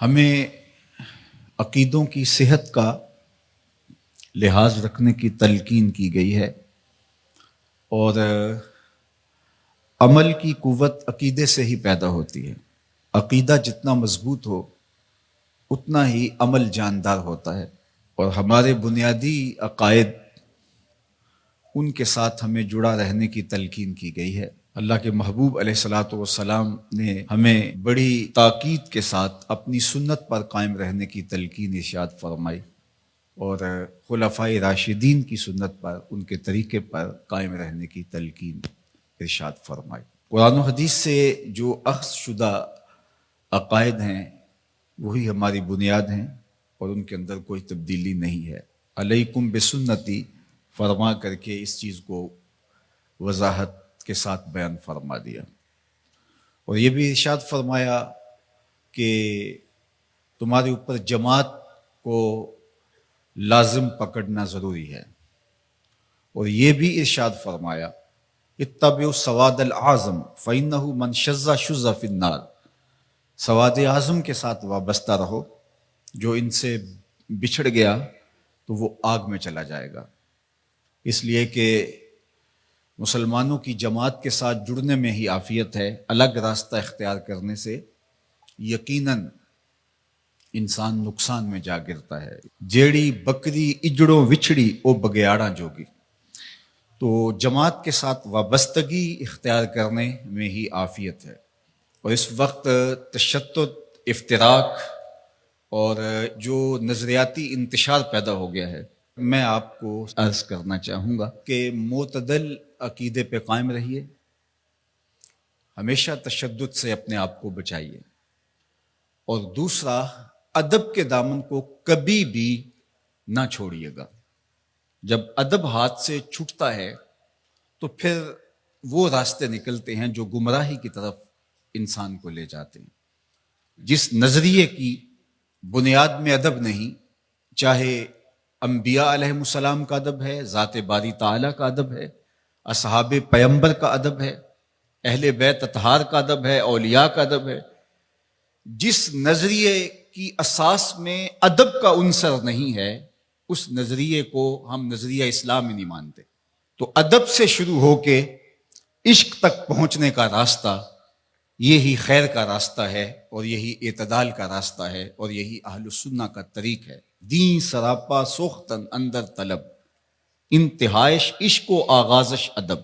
ہمیں عقیدوں کی صحت کا لحاظ رکھنے کی تلقین کی گئی ہے اور عمل کی قوت عقیدے سے ہی پیدا ہوتی ہے۔ عقیدہ جتنا مضبوط ہو اتنا ہی عمل جاندار ہوتا ہے، اور ہمارے بنیادی عقائد ان کے ساتھ ہمیں جڑا رہنے کی تلقین کی گئی ہے۔ اللہ کے محبوب علیہ الصلاۃ والسلام نے ہمیں بڑی تاکید کے ساتھ اپنی سنت پر قائم رہنے کی تلقین ارشاد فرمائی، اور خلفائے راشدین کی سنت پر، ان کے طریقے پر قائم رہنے کی تلقین ارشاد فرمائی۔ قرآن و حدیث سے جو اخذ شدہ عقائد ہیں وہی ہماری بنیاد ہیں، اور ان کے اندر کوئی تبدیلی نہیں ہے۔ علیکم بسنتی فرما کر کے اس چیز کو وضاحت کے ساتھ بیان فرما دیا، اور یہ بھی ارشاد فرمایا کہ تمہارے اوپر جماعت کو لازم پکڑنا ضروری ہے، اور یہ بھی ارشاد فرمایا اتبعوا السواد الاعظم فإنه من شذ شذ فی النار، سواد اعظم کے ساتھ وابستہ رہو، جو ان سے بچھڑ گیا تو وہ آگ میں چلا جائے گا۔ اس لیے کہ مسلمانوں کی جماعت کے ساتھ جڑنے میں ہی عافیت ہے، الگ راستہ اختیار کرنے سے یقیناً انسان نقصان میں جا گرتا ہے۔ جیڑی بکری اجڑوں وچھڑی او بگیاڑاں جوگی، تو جماعت کے ساتھ وابستگی اختیار کرنے میں ہی عافیت ہے۔ اور اس وقت تشدد، افتراق اور جو نظریاتی انتشار پیدا ہو گیا ہے، میں آپ کو عرض کرنا چاہوں گا کہ معتدل عقیدے پہ قائم رہیے، ہمیشہ تشدد سے اپنے آپ کو بچائیے، اور دوسرا ادب کے دامن کو کبھی بھی نہ چھوڑیے گا۔ جب ادب ہاتھ سے چھوٹتا ہے تو پھر وہ راستے نکلتے ہیں جو گمراہی کی طرف انسان کو لے جاتے ہیں۔ جس نظریے کی بنیاد میں ادب نہیں، چاہے انبیاء علیہ السلام کا ادب ہے، ذات باری تعالیٰ کا ادب ہے، اصحاب پیمبر کا ادب ہے، اہل بیت اطہار کا ادب ہے، اولیاء کا ادب ہے، جس نظریے کی اساس میں ادب کا عنصر نہیں ہے اس نظریے کو ہم نظریہ اسلام ہی نہیں مانتے۔ تو ادب سے شروع ہو کے عشق تک پہنچنے کا راستہ یہی خیر کا راستہ ہے، اور یہی اعتدال کا راستہ ہے، اور یہی اہل السنہ کا طریق ہے۔ دین سراپا سوختن اندر طلب، انتہائش عشق و آغازش ادب،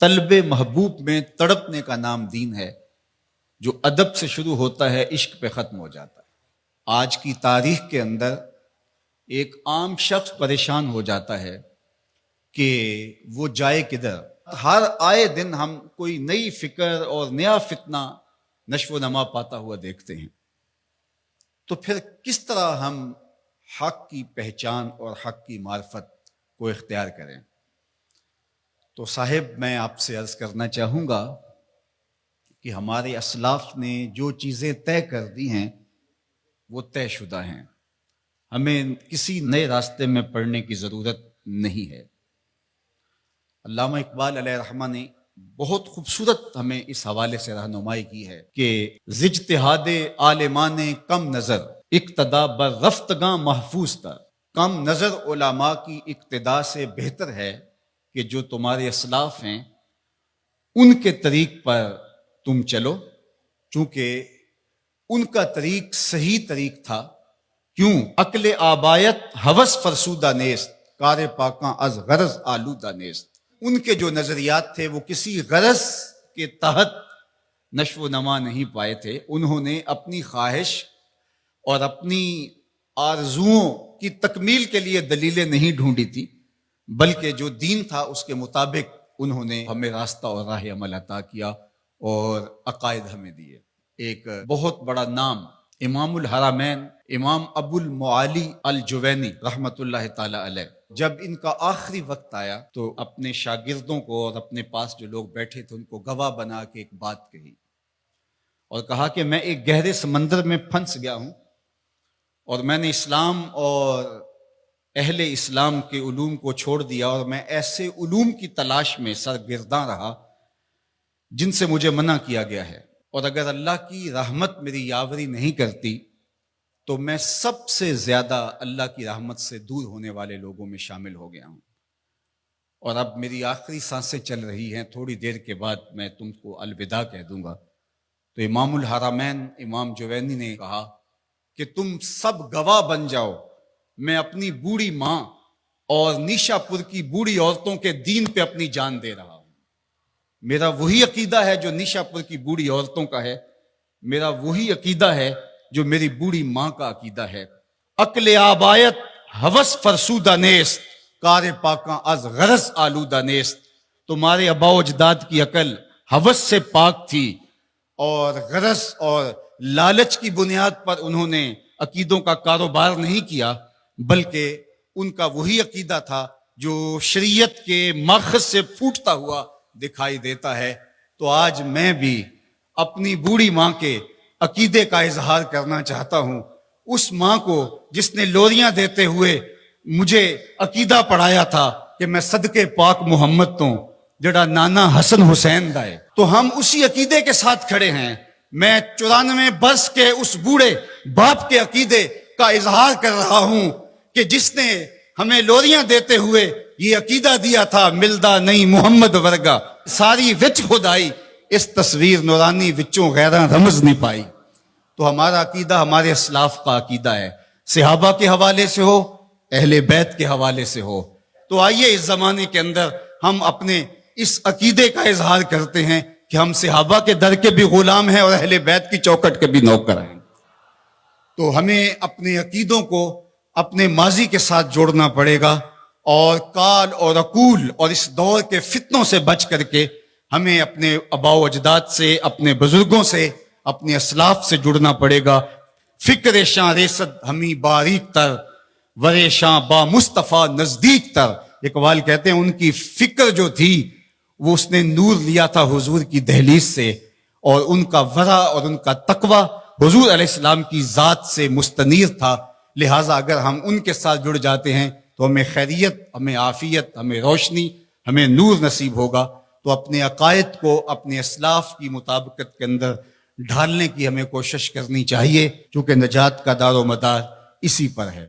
طلب محبوب میں تڑپنے کا نام دین ہے۔ جو ادب سے شروع ہوتا ہے عشق پہ ختم ہو جاتا ہے۔ آج کی تاریخ کے اندر ایک عام شخص پریشان ہو جاتا ہے کہ وہ جائے کدھر۔ ہر آئے دن ہم کوئی نئی فکر اور نیا فتنہ نشو و نما پاتا ہوا دیکھتے ہیں، تو پھر کس طرح ہم حق کی پہچان اور حق کی معرفت کو اختیار کریں؟ تو صاحب، میں آپ سے عرض کرنا چاہوں گا کہ ہمارے اسلاف نے جو چیزیں طے کر دی ہیں وہ طے شدہ ہیں، ہمیں کسی نئے راستے میں پڑھنے کی ضرورت نہیں ہے۔ علامہ اقبال علیہ الرحمہ نے بہت خوبصورت ہمیں اس حوالے سے رہنمائی کی ہے کہ زجتہاد عالمان کم نظر اقتدا بر رفتگاں محفوظ تھا۔ کم نظر علماء کی اقتدا سے بہتر ہے کہ جو تمہارے اسلاف ہیں ان کے طریق پر تم چلو، چونکہ ان کا طریق صحیح طریق تھا۔ کیوں؟ عقل آبایت ہوس فرسودہ نیست، کار پاکاں از غرض آلودہ نیست۔ ان کے جو نظریات تھے وہ کسی غرض کے تحت نشو و نما نہیں پائے تھے۔ انہوں نے اپنی خواہش اور اپنی آرزوؤں کی تکمیل کے لیے دلیلیں نہیں ڈھونڈی تھی، بلکہ جو دین تھا اس کے مطابق انہوں نے ہمیں راستہ اور راہ عمل عطا کیا اور عقائد ہمیں دیے۔ ایک بہت بڑا نام امام الحرمین امام ابو المعالی الجوینی رحمۃ اللہ تعالی علیہ، جب ان کا آخری وقت آیا تو اپنے شاگردوں کو اور اپنے پاس جو لوگ بیٹھے تھے ان کو گواہ بنا کے ایک بات کہی، اور کہا کہ میں ایک گہرے سمندر میں پھنس گیا ہوں، اور میں نے اسلام اور اہل اسلام کے علوم کو چھوڑ دیا، اور میں ایسے علوم کی تلاش میں سرگرداں رہا جن سے مجھے منع کیا گیا ہے، اور اگر اللہ کی رحمت میری یاوری نہیں کرتی تو میں سب سے زیادہ اللہ کی رحمت سے دور ہونے والے لوگوں میں شامل ہو گیا ہوں، اور اب میری آخری سانسیں چل رہی ہیں، تھوڑی دیر کے بعد میں تم کو الوداع کہہ دوں گا۔ تو امام الحرمین امام جوینی نے کہا کہ تم سب گواہ بن جاؤ، میں اپنی بوڑھی ماں اور نیشا پور کی بوڑھی عورتوں کے دین پہ اپنی جان دے رہا ہوں۔ میرا وہی عقیدہ ہے جو نیشا پور کی بوڑھی عورتوں کا ہے، میرا وہی عقیدہ ہے جو میری بوڑھی ماں کا عقیدہ ہے۔ عقل آبایت ہوس فرسودہ نیست، کار پاکاں از غرض آلودہ نیست۔ تمہارے آبا و اجداد کی عقل ہوس سے پاک تھی، اور غرض اور لالچ کی بنیاد پر انہوں نے عقیدوں کا کاروبار نہیں کیا، بلکہ ان کا وہی عقیدہ تھا جو شریعت کے ماخذ سے پھوٹتا ہوا دکھائی دیتا ہے۔ تو آج میں بھی اپنی بوڑھی ماں کے عقیدے کا اظہار کرنا چاہتا ہوں، اس ماں کو جس نے لوریاں دیتے ہوئے مجھے عقیدہ پڑھایا تھا کہ میں صدقے پاک محمد تو جڑا نانا حسن حسین دا ہے۔ تو ہم اسی عقیدے کے ساتھ کھڑے ہیں۔ میں 94 برس کے اس بوڑھے باپ کے عقیدے کا اظہار کر رہا ہوں کہ جس نے ہمیں لوریاں دیتے ہوئے یہ عقیدہ دیا تھا، ملدا نہیں محمد ورگا ساری وچ خدائی، اس تصویر نورانی وچوں غیراں رمز نہیں پائی۔ تو ہمارا عقیدہ ہمارے اسلاف کا عقیدہ ہے، صحابہ کے حوالے سے ہو، اہل بیت کے حوالے سے ہو۔ تو آئیے اس زمانے کے اندر ہم اپنے اس عقیدے کا اظہار کرتے ہیں کہ ہم صحابہ کے در کے بھی غلام ہیں اور اہل بیت کی چوکٹ کے بھی نوکر ہیں۔ تو ہمیں اپنے عقیدوں کو اپنے ماضی کے ساتھ جوڑنا پڑے گا، اور کال اور عقول اور اس دور کے فتنوں سے بچ کر کے ہمیں اپنے آباء و اجداد سے، اپنے بزرگوں سے، اپنے اسلاف سے جڑنا پڑے گا۔ فکر شاں ریست ہمیں باریک تر، ورے شاں با مصطفیٰ نزدیک تر۔ اقبال کہتے ہیں ان کی فکر جو تھی وہ اس نے نور لیا تھا حضور کی دہلیز سے، اور ان کا ورع اور ان کا تقوی حضور علیہ السلام کی ذات سے مستنیر تھا۔ لہٰذا اگر ہم ان کے ساتھ جڑ جاتے ہیں تو ہمیں خیریت، ہمیں عافیت، ہمیں روشنی، ہمیں نور نصیب ہوگا۔ تو اپنے عقائد کو اپنے اسلاف کی مطابقت کے اندر ڈھالنے کی ہمیں کوشش کرنی چاہیے، کیونکہ نجات کا دار و مدار اسی پر ہے۔